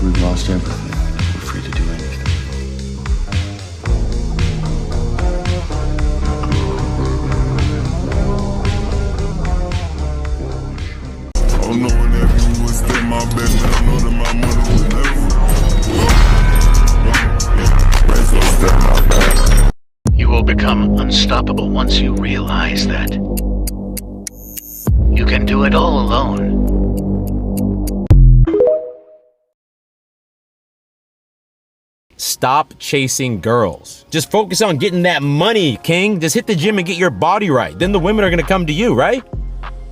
after we've lost everything, we're free to do anything. Oh, no, whenever you would stay my baby, I know that my mother would never. So step my back. You will become unstoppable once you realize that you can do it all alone. Stop chasing girls. Just focus on getting that money, king. Just hit the gym and get your body right. Then the women are gonna come to you, right?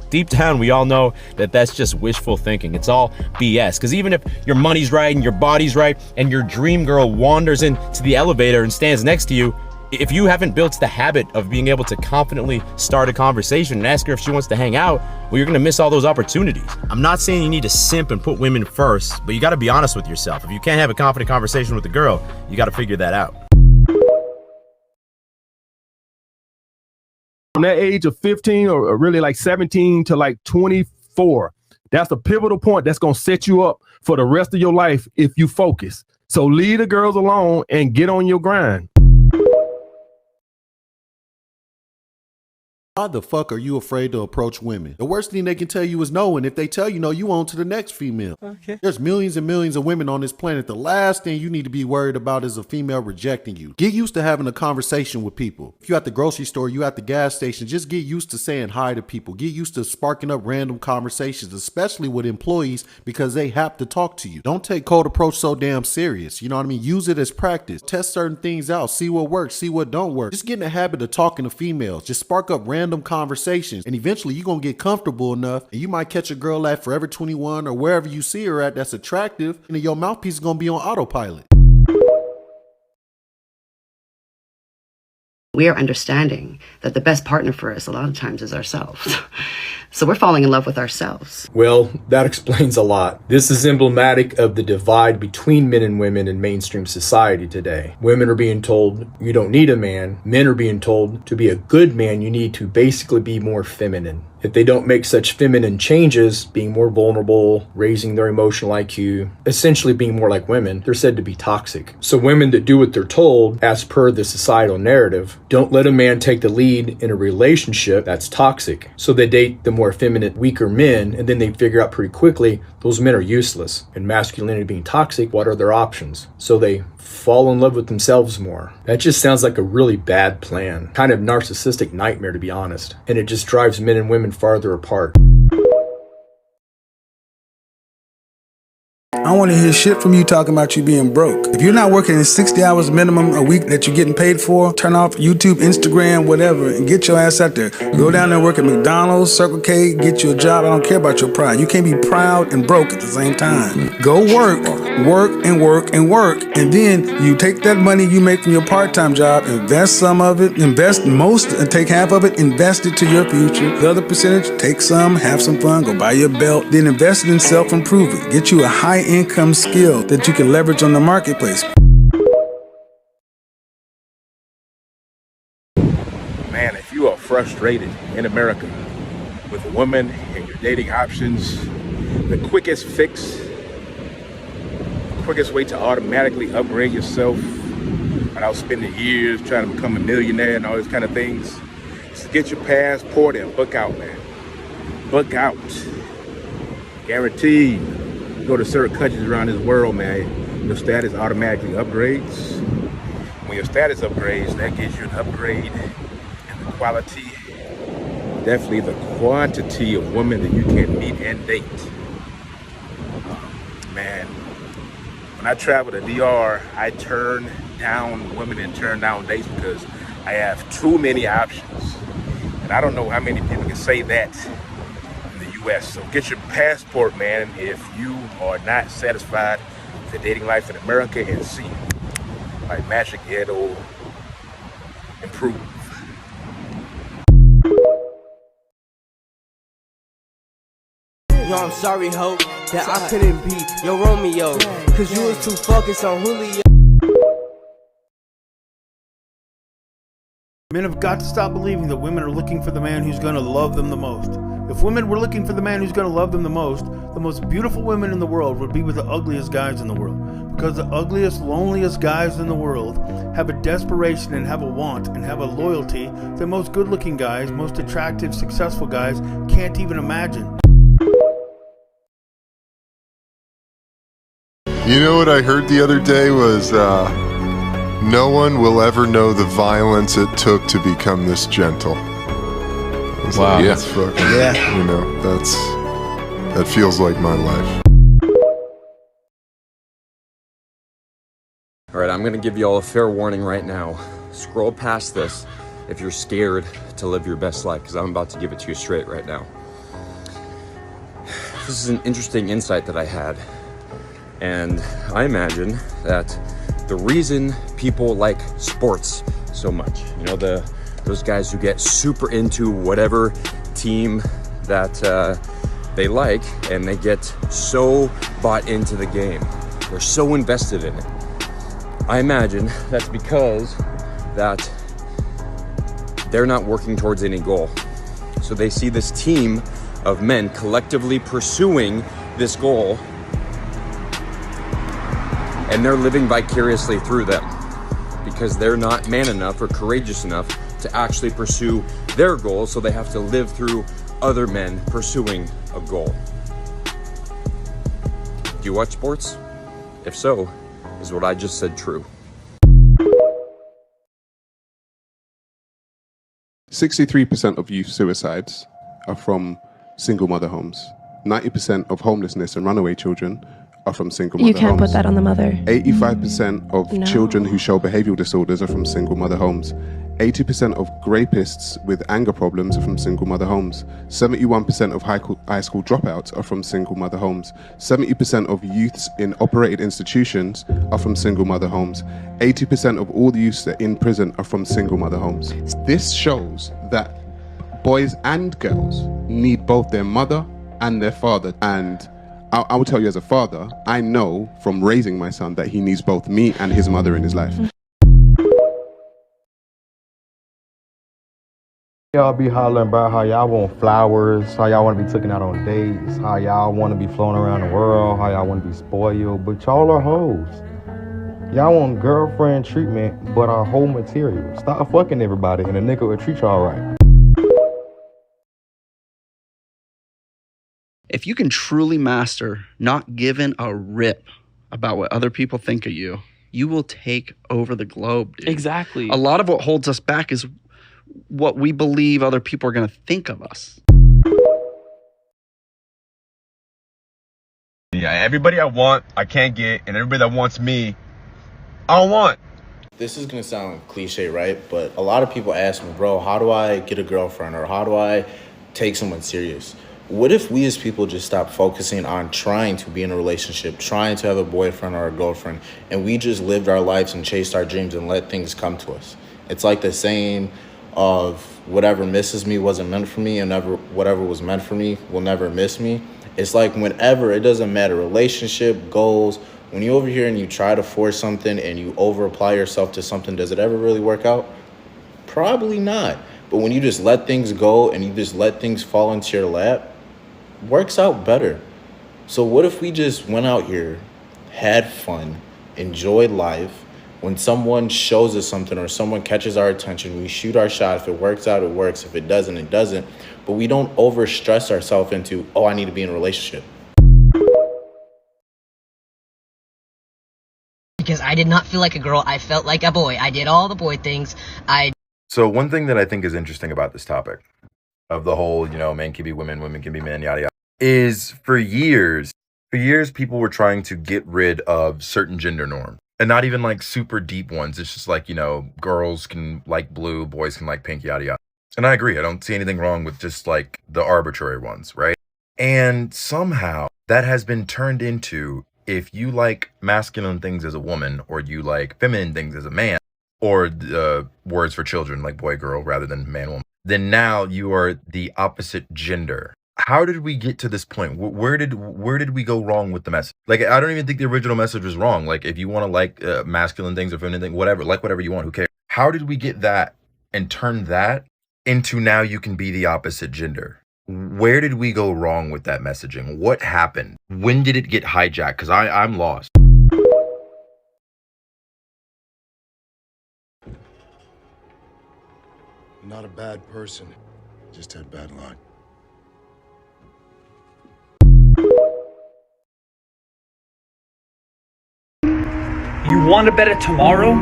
Deep down, we all know that that's just wishful thinking. It's all BS. Because even if your money's right and your body's right and your dream girl wanders into the elevator and stands next to you, if you haven't built the habit of being able to confidently start a conversation and ask her if she wants to hang out, well, you're gonna miss all those opportunities. I'm not saying you need to simp and put women first, but you gotta be honest with yourself. If you can't have a confident conversation with a girl, you gotta figure that out. From that age of 15 or really like 17 to like 24, that's a pivotal point that's gonna set you up for the rest of your life if you focus. So leave the girls alone and get on your grind. Why the fuck are you afraid to approach women? The worst thing they can tell you is no, and if they tell you no, you on to the next female. Okay. There's millions and millions of women on this planet. The last thing you need to be worried about is a female rejecting you. Get used to having a conversation with people. If you're at the grocery store, you at the gas station, just get used to saying hi to people. Get used to sparking up random conversations, especially with employees, because they have to talk to you. Don't take cold approach so damn serious. You know what I mean? Use it as practice. Test certain things out. See what works. See what don't work. Just get in the habit of talking to females. Just spark up random conversations, and eventually you're gonna get comfortable enough, and you might catch a girl at Forever 21 or wherever you see her at that's attractive, and then your mouthpiece is gonna be on autopilot. We are understanding that the best partner for us a lot of times is ourselves. So we're falling in love with ourselves. Well, that explains a lot. This is emblematic of the divide between men and women in mainstream society today. Women are being told you don't need a man. Men are being told to be a good man, you need to basically be more feminine. If they don't make such feminine changes, being more vulnerable, raising their emotional IQ, essentially being more like women, they're said to be toxic. So women that do what they're told, as per the societal narrative, don't let a man take the lead in a relationship that's toxic. So they date the more feminine, weaker men, and then they figure out pretty quickly those men are useless. And masculinity being toxic, what are their options? So they fall in love with themselves more. That just sounds like a really bad plan. Kind of narcissistic nightmare, to be honest. And it just drives men and women farther apart. I want to hear shit from you talking about you being broke. If you're not working in 60 hours minimum a week that you're getting paid for, turn off YouTube, Instagram, whatever, and get your ass out there. Go down there and work at McDonald's, Circle K, get you a job. I don't care about your pride. You can't be proud and broke at the same time. Go work, and work, and then you take that money you make from your part-time job, invest some of it, invest most, and take half of it, invest it to your future. The other percentage, take some, have some fun, go buy your belt, then invest it in self-improvement. Get you a high-income skill that you can leverage on the marketplace. Man, if you are frustrated in America with a woman and your dating options, the quickest fix, quickest way to automatically upgrade yourself without spending years trying to become a millionaire and all these kind of things, is to get your passport and book out, man. Book out. Guaranteed. Go to certain countries around this world, man, your status automatically upgrades. When your status upgrades, that gives you an upgrade in the quality, definitely the quantity of women that you can meet and date. Man, when I travel to DR, I turn down women and turn down dates because I have too many options. And I don't know how many people can say that in the US. So get your passport, man, if you are not satisfied with the dating life in America, and see like magic it'll improve. Yo, I'm sorry, ho, that I couldn't be your Romeo, cause you was too focused on Julio. Men have got to stop believing that women are looking for the man who's going to love them the most. If women were looking for the man who's going to love them the most beautiful women in the world would be with the ugliest guys in the world. Because the ugliest, loneliest guys in the world have a desperation and have a want and have a loyalty that most good-looking guys, most attractive, successful guys can't even imagine. You know what I heard the other day was, no one will ever know the violence it took to become this gentle. Wow. Like, yes, fucking, yeah. You know, that feels like my life. All right, I'm gonna give you all a fair warning right now. Scroll past this if you're scared to live your best life, because I'm about to give it to you straight right now. This is an interesting insight that I had, and I imagine that the reason people like sports so much, you know, those guys who get super into whatever team that they like, and they get so bought into the game, they're so invested in it. I imagine that's because that they're not working towards any goal. So they see this team of men collectively pursuing this goal, and they're living vicariously through them because they're not man enough or courageous enough to actually pursue their goal, so they have to live through other men pursuing a goal. Do you watch sports? If so, is what I just said true? 63% of youth suicides are from single mother homes. 90% of homelessness and runaway children are from single mother homes. You can't put that on the mother. 85% of children who show behavioral disorders are from single mother homes. 80% of rapists with anger problems are from single mother homes. 71% of high school dropouts are from single mother homes. 70% of youths in operated institutions are from single mother homes. 80% of all the youths that are in prison are from single mother homes. This shows that boys and girls need both their mother and their father. And I will tell you, as a father, I know from raising my son that he needs both me and his mother in his life. Y'all be hollering about how y'all want flowers, how y'all want to be taken out on dates, how y'all want to be flown around the world, how y'all want to be spoiled, but y'all are hoes. Y'all want girlfriend treatment, but are whole material. Stop fucking everybody and a nigga will treat y'all right. If you can truly master not giving a rip about what other people think of you, you will take over the globe, dude. Exactly. A lot of what holds us back is what we believe other people are going to think of us. Yeah, everybody I want, I can't get, and everybody that wants me, I don't want. This is going to sound cliche, right? But a lot of people ask me, bro, how do I get a girlfriend, or how do I take someone serious? What if we as people just stop focusing on trying to be in a relationship, trying to have a boyfriend or a girlfriend, and we just lived our lives and chased our dreams and let things come to us? It's like the saying of whatever misses me wasn't meant for me, and whatever was meant for me will never miss me. It's like whenever, it doesn't matter, relationship, goals, when you over here and you try to force something and you over apply yourself to something, does it ever really work out? Probably not. But when you just let things go and you just let things fall into your lap, it works out better. So what if we just went out here, had fun, enjoyed life? When someone shows us something or someone catches our attention, we shoot our shot. If it works out, it works. If it doesn't, it doesn't. But we don't overstress ourselves into, oh, I need to be in a relationship. Because I did not feel like a girl. I felt like a boy. I did all the boy things. So one thing that I think is interesting about this topic of the whole, men can be women, women can be men, yada, yada, is for years, people were trying to get rid of certain gender norms. And not even like super deep ones. It's just like, girls can like blue, boys can like pink, yada, yada. And I agree. I don't see anything wrong with just like the arbitrary ones, right? And somehow that has been turned into, if you like masculine things as a woman, or you like feminine things as a man, or words for children like boy, girl, rather than man, woman, then now you are the opposite gender. How did we get to this point? Where did we go wrong with the message? Like, I don't even think the original message was wrong. Like, if you want to like masculine things or feminine things, whatever, like whatever you want, who cares? How did we get that and turn that into now you can be the opposite gender. Where did we go wrong with that messaging? What happened? When did it get hijacked? Because I'm lost. Not a bad person, just had bad luck. You want a better tomorrow?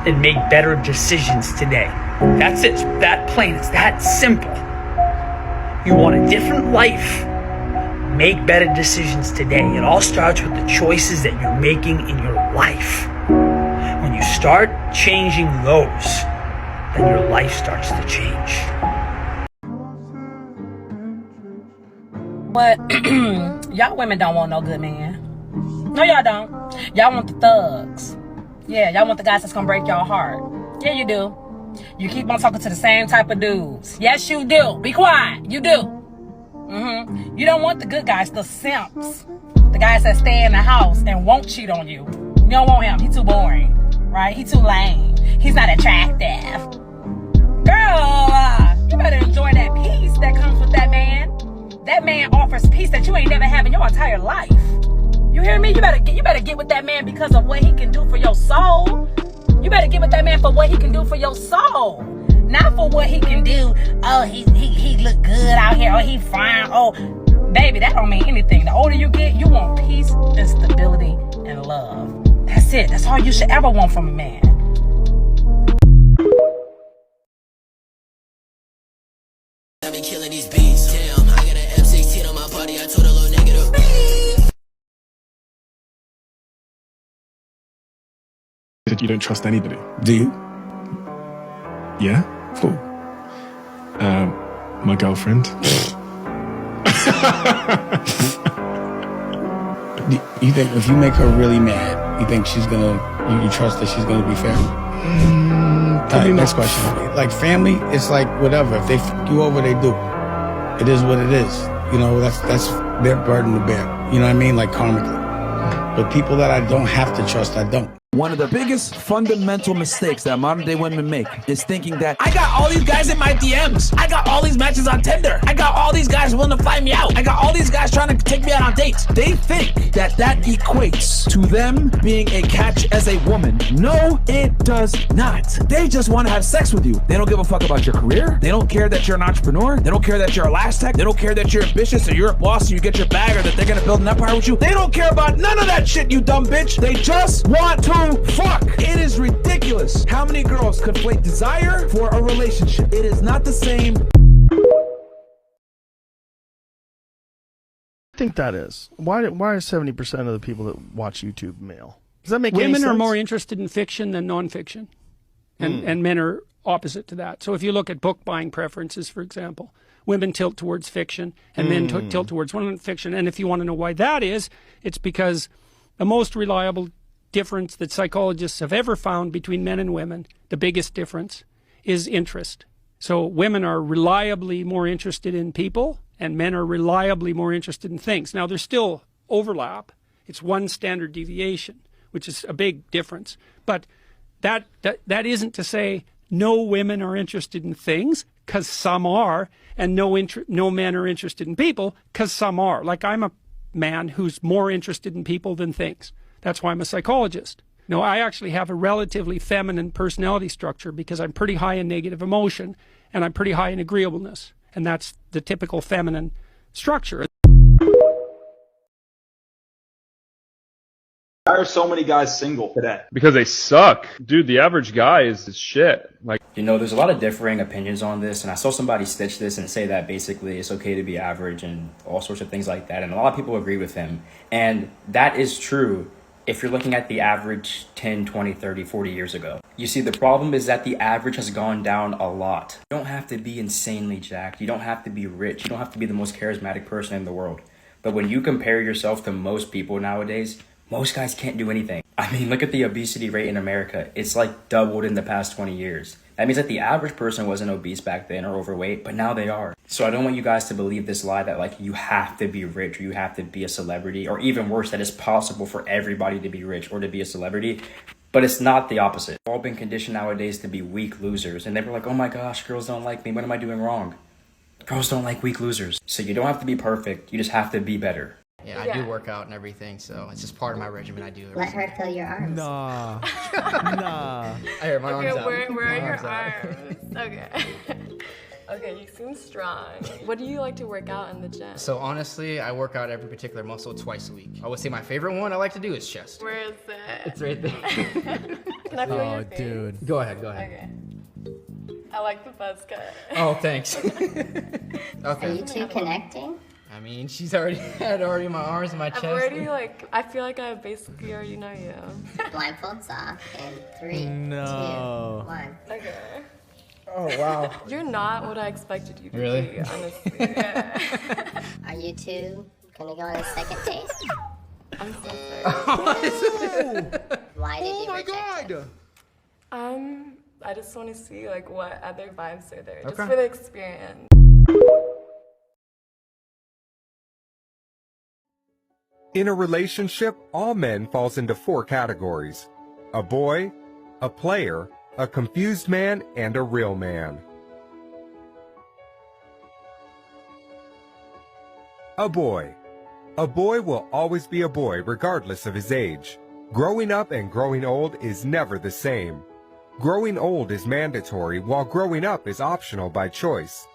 Then make better decisions today. That's it. It's that plain. It's that simple. You want a different life? Make better decisions today. It all starts with the choices that you're making in your life. When you start changing those, then your life starts to change. But y'all women don't want no good man. No, y'all don't. Y'all want the thugs. Yeah, y'all want the guys that's gonna break y'all heart. Yeah, you do. You keep on talking to the same type of dudes. Yes, you do. Be quiet. You do. You don't want the good guys, the simps. The guys that stay in the house and won't cheat on you. You don't want him. He's too boring, right? He's too lame. He's not attractive. Girl, you better enjoy that peace that comes with that man. That man offers peace that you ain't never had in your entire life. You hear me? You better get with that man because of what he can do for your soul. You better get with that man for what he can do for your soul. Not for what he can do. Oh, he look good out here. Oh, he fine. Oh, baby, that don't mean anything. The older you get, you want peace and stability and love. That's it. That's all you should ever want from a man. I've been killing these beats. Damn, I got an M16 on my body. I told a little nigga to You don't trust anybody. Do you? Yeah? Who? My girlfriend. You think if you make her really mad, you think she's gonna, you trust that she's gonna be fair? Alright, next question. Like family, it's like whatever. If they f you over, they do. It is what it is. You know, that's their burden to bear. You know what I mean? Like karmically. But people that I don't have to trust, I don't. One of the biggest fundamental mistakes that modern day women make is thinking that I got all these guys in my DMs. I got all these matches on Tinder. I got all these guys willing to fly me out. I got all these guys trying to take me out on dates. They think that equates to them being a catch as a woman. No, it does not. They just want to have sex with you. They don't give a fuck about your career. They don't care that you're an entrepreneur. They don't care that you're a last tech. They don't care that you're ambitious or you're a boss and you get your bag or that they're gonna build an empire with you. They don't care about none of that shit, you dumb bitch. They just want to fuck. It is ridiculous how many girls conflate desire for a relationship. It is not the same. I think that is. Why are 70% of the people that watch YouTube male? Does that make any sense? Women are more interested in fiction than nonfiction. And men are opposite to that. So if you look at book buying preferences, for example, women tilt towards fiction and men tilt towards nonfiction. And if you want to know why that is, it's because the most reliable difference that psychologists have ever found between men and women, the biggest difference, is interest. So women are reliably more interested in people and men are reliably more interested in things. Now there's still overlap. It's one standard deviation, which is a big difference. But that isn't to say no women are interested in things, because some are, and no men are interested in people, because some are. Like I'm a man who's more interested in people than things. That's why I'm a psychologist. No, I actually have a relatively feminine personality structure because I'm pretty high in negative emotion and I'm pretty high in agreeableness. And that's the typical feminine structure. Why are so many guys single today? Because they suck. Dude, the average guy is shit. Like, you know, there's a lot of differing opinions on this, and I saw somebody stitch this and say that basically it's okay to be average and all sorts of things like that, and a lot of people agree with him. And that is true if you're looking at the average 10, 20, 30, 40 years ago. You see, the problem is that the average has gone down a lot. You don't have to be insanely jacked. You don't have to be rich. You don't have to be the most charismatic person in the world. But when you compare yourself to most people nowadays, most guys can't do anything. I mean, look at the obesity rate in America. It's like doubled in the past 20 years. That means that the average person wasn't obese back then or overweight, but now they are. So I don't want you guys to believe this lie that like you have to be rich or you have to be a celebrity, or even worse, that it's possible for everybody to be rich or to be a celebrity. But it's not the opposite. We've all been conditioned nowadays to be weak losers. And they were like, oh my gosh, girls don't like me. What am I doing wrong? Girls don't like weak losers. So you don't have to be perfect. You just have to be better. Yeah, I do work out and everything, so it's just part of my regimen. I do every Let her feel your arms. Nah. Nah. I hear my arms out. Where are My your arms out. arms? Okay. Okay, you seem strong. What do you like to work out in the gym? So honestly, I work out every particular muscle twice a week. I would say my favorite one I like to do is chest. Where is it? It's right there. Can I feel your face? Dude. Go ahead, go ahead. Okay. I like the buzz cut. Oh, thanks. Are Okay. you two connecting? I mean, she's already had my arms and my chest. I've already I feel like I basically already know you. Blindfolds off in 3, No. 2, 1. Okay. Oh, wow. You're not what I expected you to Really? be, honestly. Yeah. Are you two gonna go on a second date? I'm so sorry. Why did you reject him? I just want to see what other vibes are there, just Okay. for the experience. In a relationship, all men falls into 4 categories: a boy, a player, a confused man, and a real man. A boy. A boy will always be a boy regardless of his age. Growing up and growing old is never the same. Growing old is mandatory while growing up is optional by choice.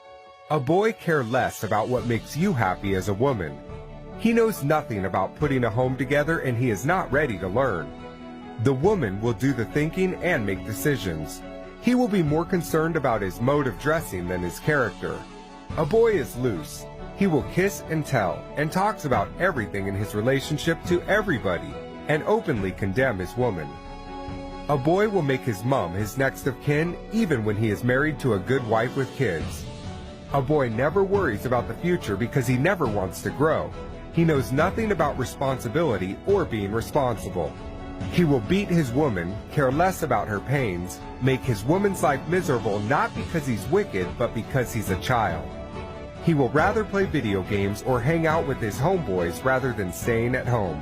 A boy cares less about what makes you happy as a woman. He knows nothing about putting a home together and he is not ready to learn. The woman will do the thinking and make decisions. He will be more concerned about his mode of dressing than his character. A boy is loose. He will kiss and tell and talks about everything in his relationship to everybody and openly condemn his woman. A boy will make his mom his next of kin even when he is married to a good wife with kids. A boy never worries about the future because he never wants to grow. He knows nothing about responsibility or being responsible. He will beat his woman, care less about her pains, make his woman's life miserable not because he's wicked but because he's a child. He will rather play video games or hang out with his homeboys rather than staying at home.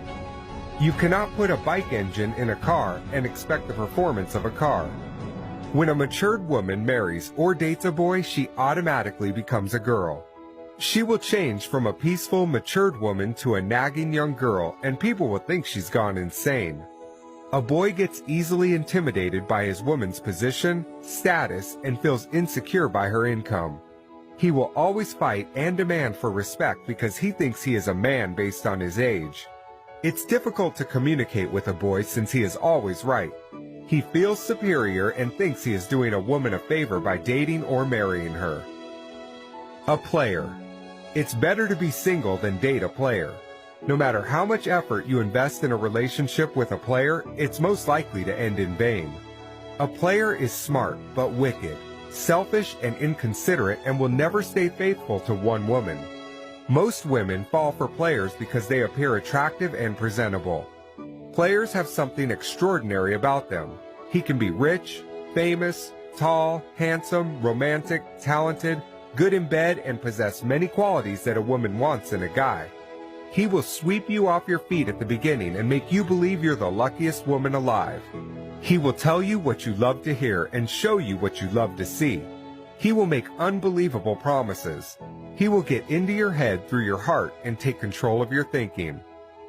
You cannot put a bike engine in a car and expect the performance of a car. When a matured woman marries or dates a boy, she automatically becomes a girl. She will change from a peaceful, matured woman to a nagging young girl, and people will think she's gone insane. A boy gets easily intimidated by his woman's position, status, and feels insecure by her income. He will always fight and demand for respect because he thinks he is a man based on his age. It's difficult to communicate with a boy since he is always right. He feels superior and thinks he is doing a woman a favor by dating or marrying her. A player. It's better to be single than date a player. No matter how much effort you invest in a relationship with a player, it's most likely to end in vain. A player is smart but wicked, selfish and inconsiderate, and will never stay faithful to one woman. Most women fall for players because they appear attractive and presentable. Players have something extraordinary about them. He can be rich, famous, tall, handsome, romantic, talented, good in bed, and possess many qualities that a woman wants in a guy. He will sweep you off your feet at the beginning and make you believe you're the luckiest woman alive. He will tell you what you love to hear and show you what you love to see. He will make unbelievable promises. He will get into your head through your heart and take control of your thinking.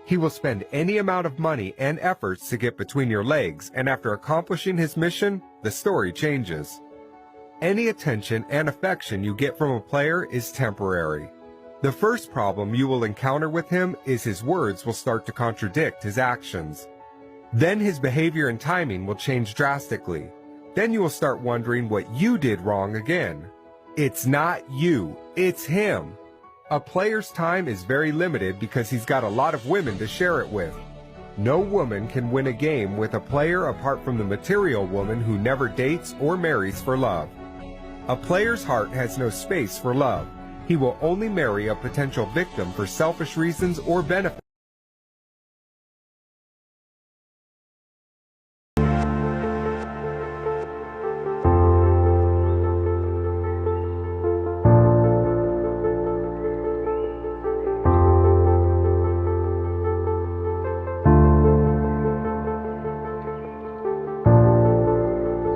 He will spend any amount of money and efforts to get between your legs, and after accomplishing his mission, the story changes. Any attention and affection you get from a player is temporary. The first problem you will encounter with him is his words will start to contradict his actions. Then his behavior and timing will change drastically. Then you will start wondering what you did wrong again. It's not you, it's him. A player's time is very limited because he's got a lot of women to share it with. No woman can win a game with a player apart from the material woman who never dates or marries for love. A player's heart has no space for love. He will only marry a potential victim for selfish reasons or benefit.